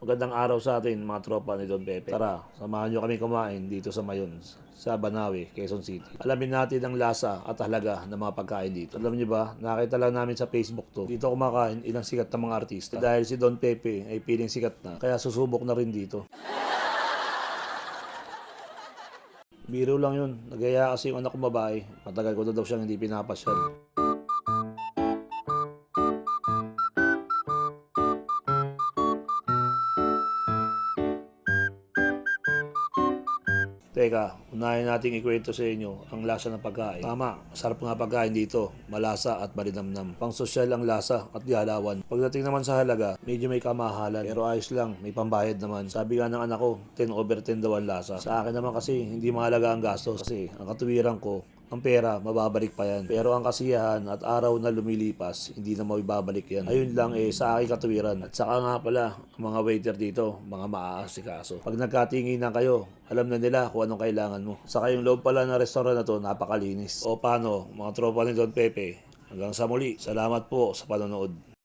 Magandang araw sa atin mga tropa ni Don Pepe. Tara, samahan nyo kami kumain dito sa Mayon, sa Banawe, Quezon City. Alamin natin ang lasa at halaga ng mga pagkain dito. Alam nyo ba, nakita lang namin sa Facebook to. Dito kumakain ilang sikat na mga artista. Dahil si Don Pepe ay piling sikat na, kaya susubok na rin dito. Biro lang yun. Nagaya kasi yung anak kong babae. Matagal ko na daw siyang hindi pinapasyal. Teka, unahin nating ikwento sa inyo ang lasa ng pagkain. Tama, masarap nga pagkain dito. Malasa at malinamnam. Pang sosyal ang lasa at galawan. Pagdating naman sa halaga, medyo may kamahalan. Pero ayos lang, may pambayad naman. Sabi nga ng anak ko, 10/10 daw ang lasa. Sa akin naman kasi, hindi mahalaga ang gastos. Kasi ang katuwiran ko, ang pera, mababalik pa yan. Pero ang kasiyahan at araw na lumilipas, hindi na mababalik yan. Ayun lang sa aking katuwiran. At saka nga pala, ang mga waiter dito, mga maaasikaso. Pag nagkatingin na kayo, alam na nila kung anong kailangan mo. Saka yung loob pala ng restaurant na to, napakalinis. O paano, mga tropa ni Don Pepe, hanggang sa muli. Salamat po sa panonood.